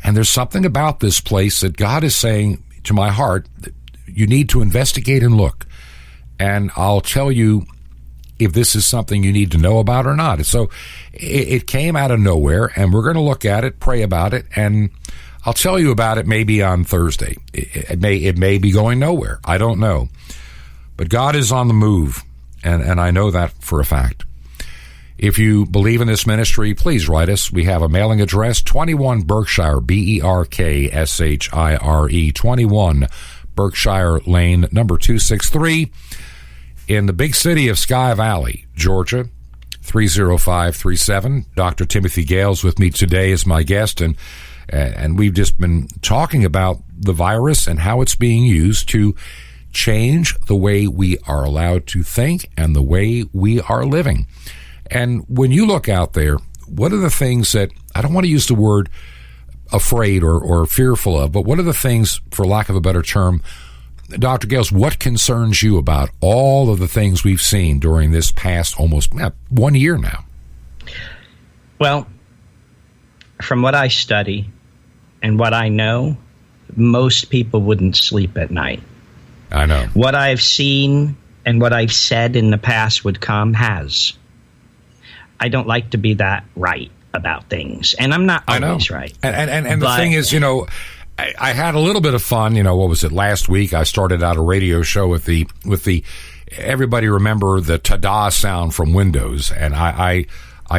and there's something about this place that God is saying to my heart that you need to investigate and look. And I'll tell you if this is something you need to know about or not. So it came out of nowhere, and we're going to look at it, pray about it, and I'll tell you about it maybe on Thursday. It may be going nowhere. I don't know. But God is on the move, and I know that for a fact. If you believe in this ministry, please write us. We have a mailing address, 21 Berkshire, Berkshire, 21 Berkshire Lane, number 263, in the big city of Sky Valley, Georgia, 30537. Dr. Timothy Gahles with me today as my guest, and we've just been talking about the virus and how it's being used to change the way we are allowed to think and the way we are living. And when you look out there, what are the things that, I don't want to use the word afraid or fearful of, but what are the things, for lack of a better term, Dr. Gahles, what concerns you about all of the things we've seen during this past almost 1 year now? Well, from what I study and what I know, most people wouldn't sleep at night. I know. What I've seen and what I've said in the past would come has. I don't like to be that right about things, and I'm not always right. And the thing is, I had a little bit of fun. What was it, last week? I started out a radio show with the everybody remember the ta-da sound from Windows, and I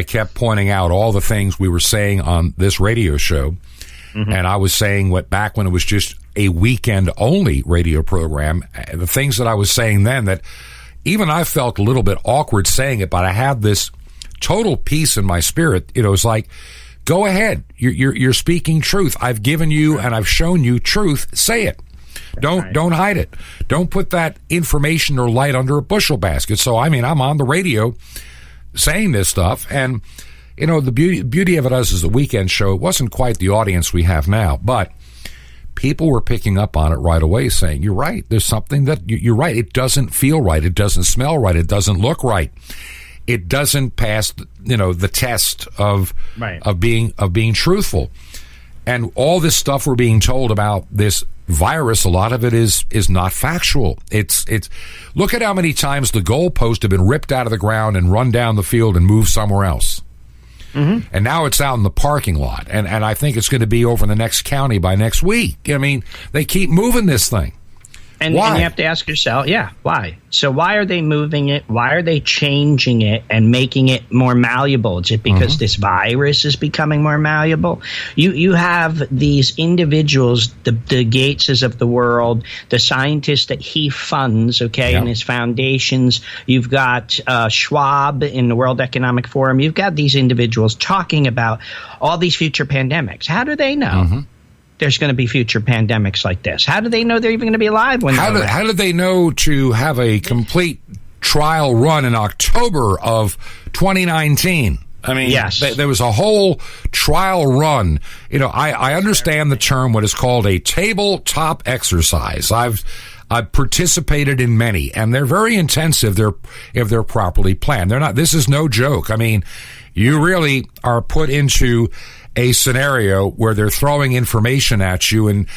kept pointing out all the things we were saying on this radio show, and I was saying what back when it was just a weekend only radio program, the things that I was saying then that even I felt a little bit awkward saying it, but I had this total peace in my spirit. It's like, go ahead. You're speaking truth. I've given you and I've shown you truth. Say it. Don't hide it. Don't put that information or light under a bushel basket. So, I'm on the radio saying this stuff, and, the beauty of it as a weekend show, it wasn't quite the audience we have now, but people were picking up on it right away, saying, you're right. There's something that you're right. It doesn't feel right. It doesn't smell right. It doesn't look right. It doesn't pass, the test of being truthful. And all this stuff we're being told about this virus, a lot of it is not factual. It's look at how many times the goalposts have been ripped out of the ground and run down the field and moved somewhere else. And now it's out in the parking lot. And I think it's going to be over in the next county by next week. They keep moving this thing. And you have to ask yourself, why? So why are they moving it? Why are they changing it and making it more malleable? Is it because this virus is becoming more malleable? You have these individuals, the Gateses of the world, the scientists that he funds, and his foundations. You've got Schwab in the World Economic Forum. You've got these individuals talking about all these future pandemics. How do they know there's going to be future pandemics like this? How do they know they're even going to be alive when how did they know to have a complete trial run in October of 2019? Yes. There was a whole trial run. I understand the term, what is called a tabletop exercise. I've participated in many, and they're very intensive if they're properly planned. They're not. This is no joke. You really are put into a scenario where they're throwing information at you, and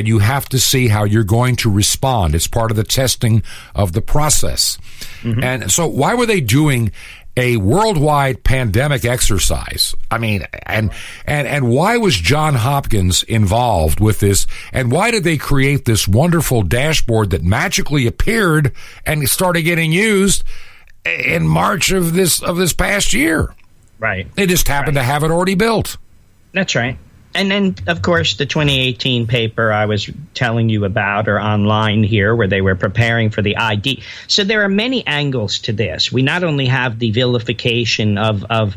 you have to see how you're going to respond. It's part of the testing of the process. And so why were they doing a worldwide pandemic exercise? And why was John Hopkins involved with this? And why did they create this wonderful dashboard that magically appeared and started getting used in March of this past year? Right. They just happened to have it already built. That's right. And then, of course, the 2018 paper I was telling you about, or online here, where they were preparing for the ID. So there are many angles to this. We not only have the vilification of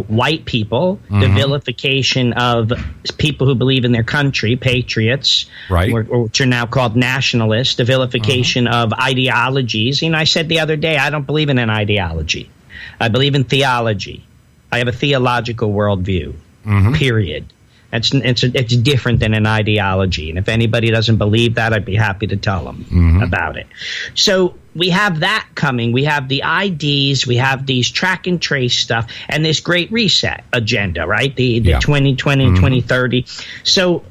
white people, the vilification of people who believe in their country, patriots, right, which are now called nationalists, the vilification of ideologies. I said the other day, I don't believe in an ideology. I believe in theology. I have a theological worldview, period. It's different than an ideology. And if anybody doesn't believe that, I'd be happy to tell them about it. So we have that coming. We have the IDs. We have these track and trace stuff and this great reset agenda, right? The 2020, 2030. So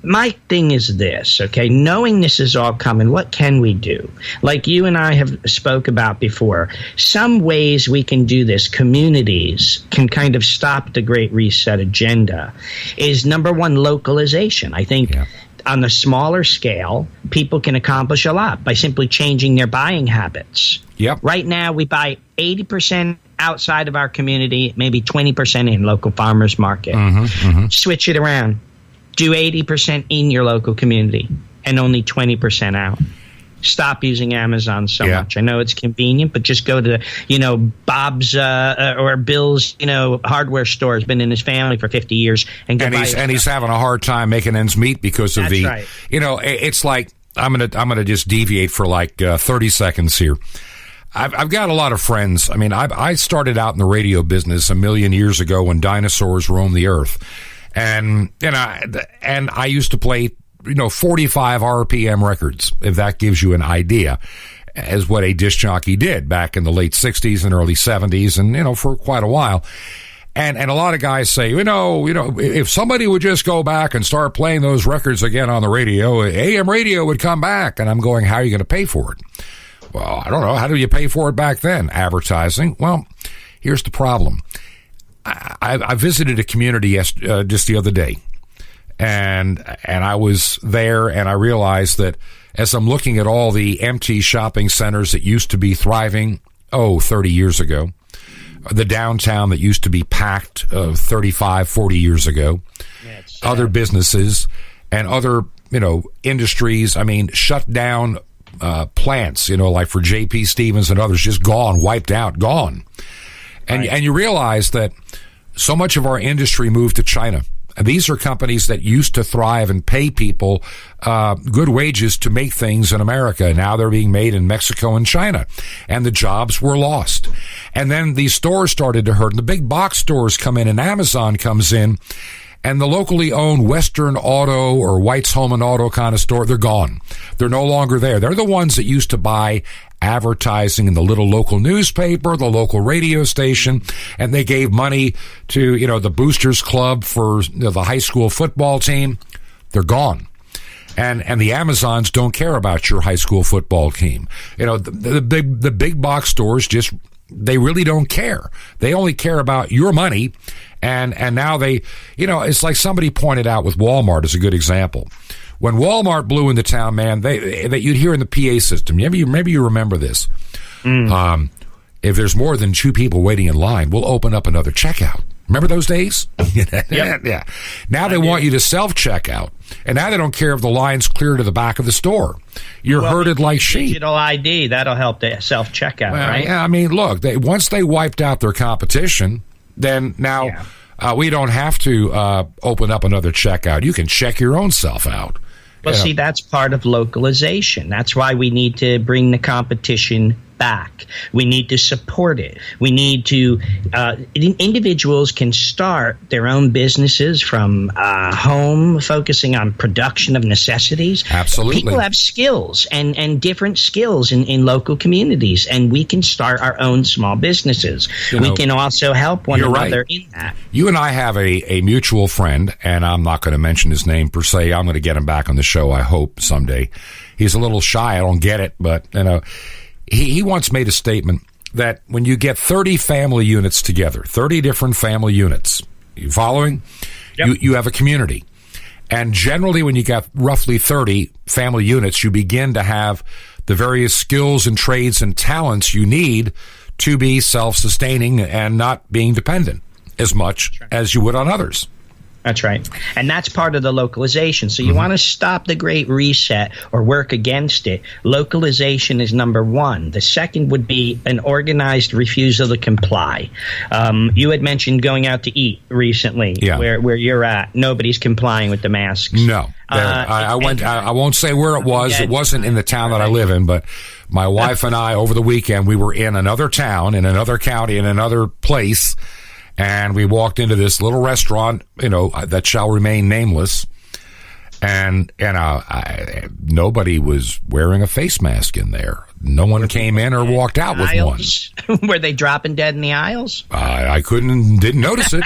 my thing is this, okay? Knowing this is all coming, what can we do? Like you and I have spoke about before, some ways we can do this, communities can kind of stop the Great Reset agenda, is number one, localization. I think on the smaller scale, people can accomplish a lot by simply changing their buying habits. Yep. Right now, we buy 80% outside of our community, maybe 20% in local farmers market. Switch it around. Do 80% in your local community and only 20% out. Stop using Amazon so much. I know it's convenient, but just go to, Bob's or Bill's, hardware store. Has been in his family for 50 years. And he's having a hard time making ends meet because of it's like, I'm gonna just deviate for like 30 seconds here. I've got a lot of friends. I mean, I started out in the radio business a million years ago when dinosaurs roamed the earth. And I used to play, 45 RPM records, if that gives you an idea, as what a disc jockey did back in the late 60s and early 70s and, for quite a while. And a lot of guys say, if somebody would just go back and start playing those records again on the radio, AM radio would come back. And I'm going, how are you going to pay for it? Well, I don't know. How do you pay for it back then? Advertising. Well, here's the problem. I visited a community just the other day, and I was there, and I realized that as I'm looking at all the empty shopping centers that used to be thriving, 30 years ago, the downtown that used to be packed 35, 40 years ago, other businesses and other, industries, shut down plants, like for J.P. Stevens and others, just gone, wiped out, gone. And you realize that so much of our industry moved to China. And these are companies that used to thrive and pay people good wages to make things in America. Now they're being made in Mexico and China. And the jobs were lost. And then these stores started to hurt. And the big box stores come in and Amazon comes in. And the locally owned Western Auto or White's Home and Auto kind of store, they're gone. They're no longer there. They're the ones that used to buy advertising in the little local newspaper, the local radio station, and they gave money to, the Boosters Club for the high school football team. They're gone. And the Amazons don't care about your high school football team. The big box stores they really don't care. They only care about your money. And now they, it's like somebody pointed out with Walmart as a good example. When Walmart blew into town, man, that you'd hear in the PA system. Maybe you remember this. If there's more than two people waiting in line, we'll open up another checkout. Remember those days? Yeah. Now they want you to self-checkout. And now they don't care if the line's clear to the back of the store. You're herded like sheep. Digital ID, that'll help the self-checkout, right? Yeah, look, once they wiped out their competition, then now we don't have to open up another checkout. You can check your own self out. Well, see, that's part of localization. That's why we need to bring the competition back. We need to support it. We need to individuals can start their own businesses from home, focusing on production of necessities. Absolutely. People have skills and different skills in local communities, and we can start our own small businesses. We can also help one another in that. You and I have a mutual friend, and I'm not going to mention his name per se. I'm going to get him back on the show, I hope, someday. He's a little shy. I don't get it, but, He once made a statement that when you get 30 family units together, 30 different family units, you following? Yep. You have a community. And generally when you got roughly 30 family units, you begin to have the various skills and trades and talents you need to be self-sustaining and not being dependent as much as you would on others. That's right. And that's part of the localization. So you want to stop the Great Reset or work against it. Localization is number one. The second would be an organized refusal to comply. You had mentioned going out to eat recently, where you're at. Nobody's complying with the masks. No. I went. I won't say where it was. It wasn't in the town that I live in, but my wife and I, over the weekend, we were in another town, in another county, in another place. And we walked into this little restaurant, that shall remain nameless, and nobody was wearing a face mask in there. No one came in or walked out with one. Were they dropping dead in the aisles? I didn't notice it.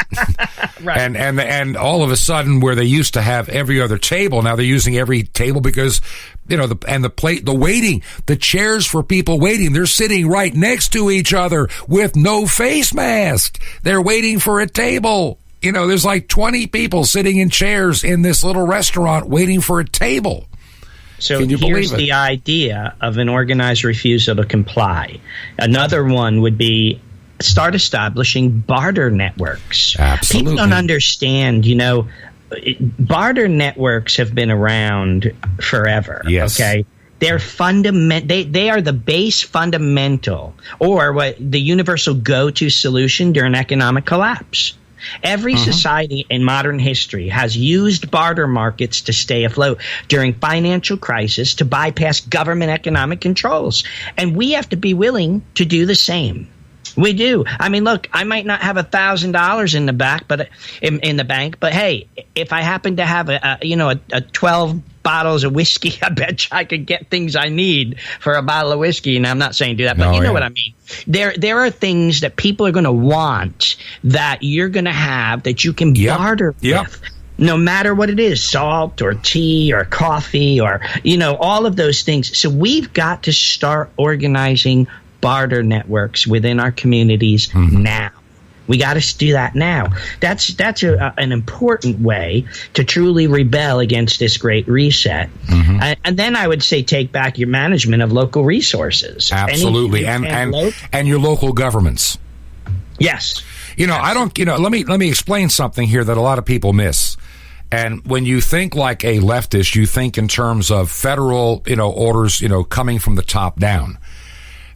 Right. And all of a sudden, where they used to have every other table, now they're using every table because, the waiting, the chairs for people waiting, they're sitting right next to each other with no face mask. They're waiting for a table. There's like 20 people sitting in chairs in this little restaurant waiting for a table. So here's the idea of an organized refusal to comply. Another one would be start establishing barter networks. Absolutely. People don't understand, barter networks have been around forever. Yes. Okay. They're they are the base fundamental, or what the universal go-to solution during economic collapse. Every society in modern history has used barter markets to stay afloat during financial crisis to bypass government economic controls. And we have to be willing to do the same. We do. I mean, look, I might not have $1,000 in the bank, but hey, if I happen to have a 12 bottles of whiskey, I bet you I could get things I need for a bottle of whiskey. And I'm not saying do that, but you know what I mean. There are things that people are going to want that you're going to have that you can barter with. No matter what it is, salt or tea or coffee or, all of those things. So we've got to start organizing barter networks within our communities now. We got to do that now. That's an important way to truly rebel against this Great Reset. And then I would say take back your management of local resources. Absolutely, and your local governments. Yes. I don't. Let me explain something here that a lot of people miss. And when you think like a leftist, you think in terms of federal, orders, coming from the top down.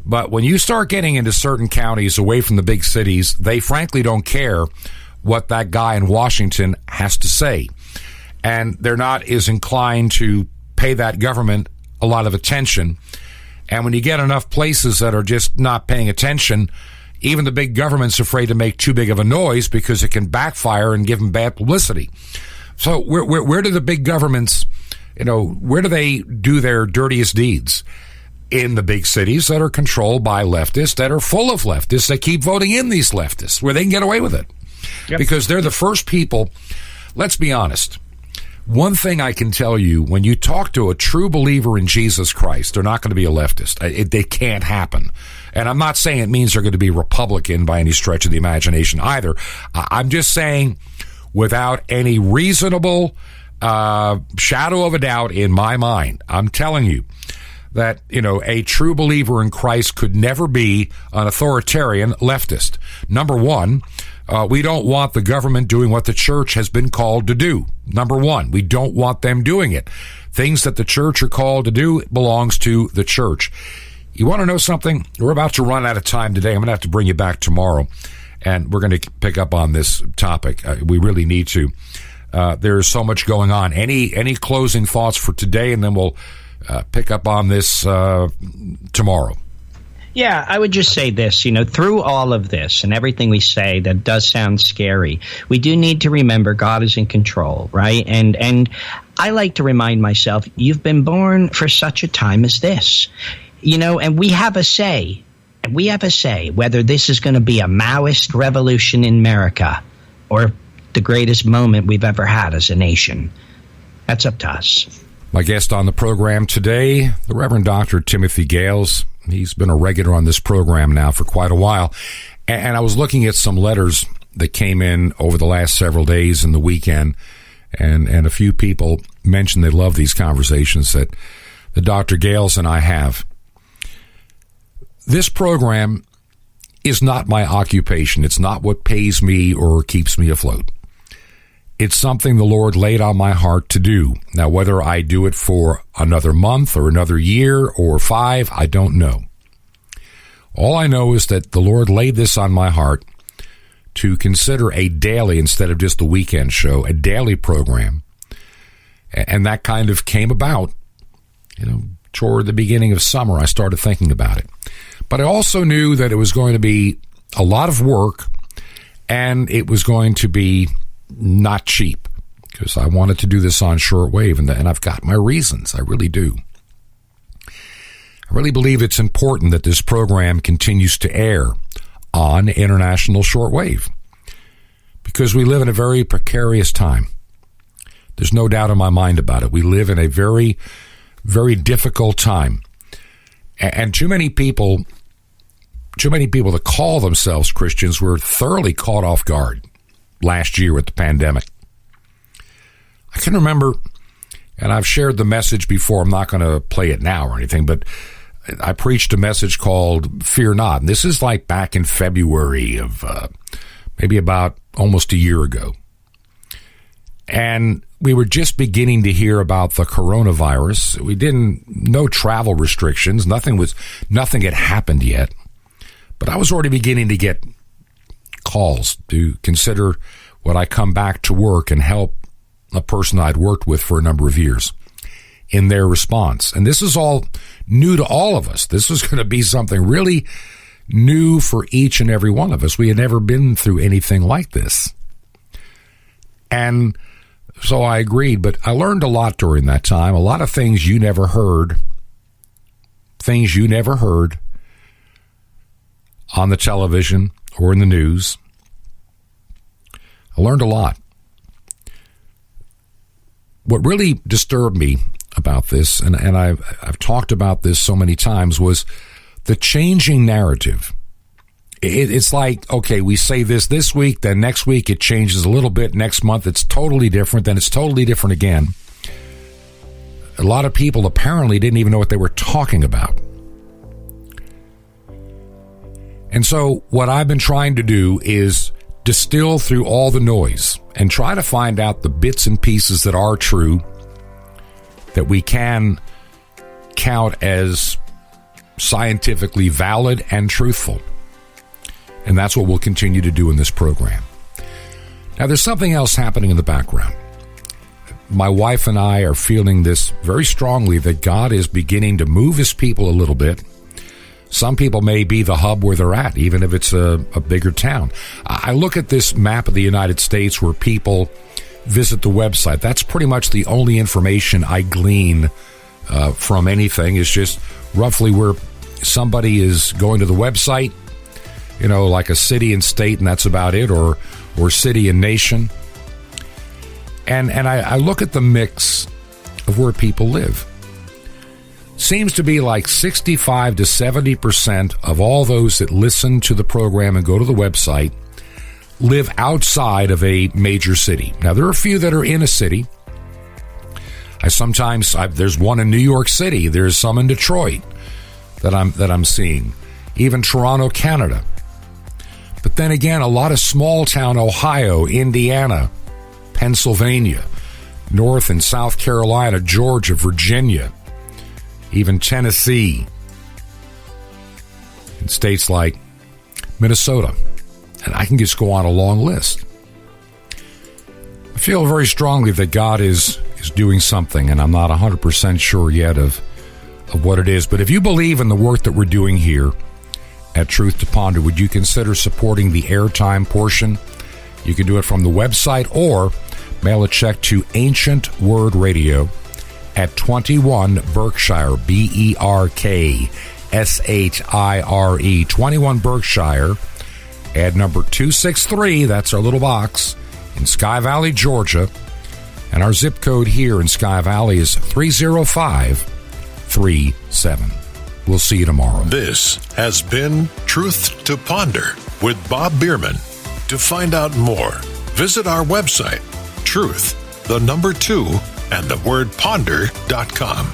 But when you start getting into certain counties away from the big cities, they frankly don't care what that guy in Washington has to say. And they're not as inclined to pay that government a lot of attention. And when you get enough places that are just not paying attention, even the big government's afraid to make too big of a noise because it can backfire and give them bad publicity. So where do the big governments, where do they do their dirtiest deeds? In the big cities that are controlled by leftists, that are full of leftists, that keep voting in these leftists, where they can get away with it. Because they're the first people. Let's be honest. One thing I can tell you, when you talk to a true believer in Jesus Christ, they're not going to be a leftist. They can't happen. And I'm not saying it means they're going to be Republican by any stretch of the imagination either. I'm just saying, without any reasonable shadow of a doubt in my mind, I'm telling you, that, a true believer in Christ could never be an authoritarian leftist. Number one, we don't want the government doing what the church has been called to do. Number one, we don't want them doing it. Things that the church are called to do belongs to the church. You want to know something? We're about to run out of time today. I'm going to have to bring you back tomorrow, and we're going to pick up on this topic. We really need to. There's so much going on. Any closing thoughts for today, and then we'll pick up on this tomorrow. Yeah, I would just say this, through all of this and everything we say that does sound scary, we do need to remember God is in control, right? And I like to remind myself, you've been born for such a time as this, and we have a say. And we have a say whether this is going to be a Maoist revolution in America or the greatest moment we've ever had as a nation. That's up to us. My guest on the program today, the Reverend Dr. Timothy Gahles. He's been a regular on this program now for quite a while. And I was looking at some letters that came in over the last several days and the weekend, and a few people mentioned they love these conversations that Dr. Gahles and I have. This program is not my occupation. It's not what pays me or keeps me afloat. it's something the Lord laid on my heart to do. Now, whether I do it for another month or another year or 5, I don't know. All I know is that the Lord laid this on my heart to consider a daily, instead of just the weekend show, a daily program. And that kind of came about, toward the beginning of summer. I started thinking about it. But I also knew that it was going to be a lot of work, and it was going to be not cheap, because I wanted to do this on shortwave, and I've got my reasons. I really do. I really believe it's important that this program continues to air on international shortwave, because we live in a very precarious time. There's no doubt in my mind about it. We live in a very, very difficult time, and too many people that call themselves Christians were thoroughly caught off guard last year with the pandemic. I can remember, and I've shared the message before, I'm not going to play it now or anything, but I preached a message called Fear Not. And this is like back in February of maybe about almost a year ago. And we were just beginning to hear about the coronavirus. No travel restrictions. Nothing had happened yet. But I was already beginning to get calls to consider would I come back to work and help a person I'd worked with for a number of years in their response. And this is all new to all of us. This was going to be something really new for each and every one of us. We had never been through anything like this. And so I agreed, but I learned a lot during that time, a lot of things you never heard on the television or in the news. I learned a lot. What really disturbed me about this, and I've talked about this so many times, was the changing narrative. It's like, okay, we say this week, then next week it changes a little bit, next month it's totally different, then it's totally different again. A lot of people apparently didn't even know what they were talking about. And so what I've been trying to do is distill through all the noise and try to find out the bits and pieces that are true, that we can count as scientifically valid and truthful. And that's what we'll continue to do in this program. Now, there's something else happening in the background. My wife and I are feeling this very strongly, that God is beginning to move his people a little bit. Some people may be the hub where they're at, even if it's a bigger town. I look at this map of the United States where people visit the website. That's pretty much the only information I glean from anything, is just roughly where somebody is going to the website, like a city and state, and that's about it, or city and nation. And I look at the mix of where people live. Seems to be like 65 to 70% of all those that listen to the program and go to the website live outside of a major city. Now, there are a few that are in a city. There's one in New York City. There's some in Detroit that I'm seeing. Even Toronto, Canada. But then again, a lot of small town Ohio, Indiana, Pennsylvania, North and South Carolina, Georgia, Virginia, even Tennessee, and states like Minnesota. And I can just go on a long list. I feel very strongly that God is doing something, and I'm not 100% sure yet of what it is. But if you believe in the work that we're doing here at Truth to Ponder, would you consider supporting the airtime portion? You can do it from the website or mail a check to Ancient Word Radio at 21 Berkshire, Berkshire, 21 Berkshire, add number 263, that's our little box, in Sky Valley, Georgia. And our zip code here in Sky Valley is 30537. We'll see you tomorrow. This has been Truth to Ponder with Bob Bierman. To find out more, visit our website, truth2ponder.com.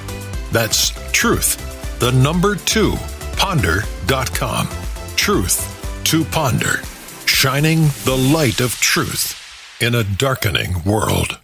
That's truth2ponder.com. Truth to Ponder, shining the light of truth in a darkening world.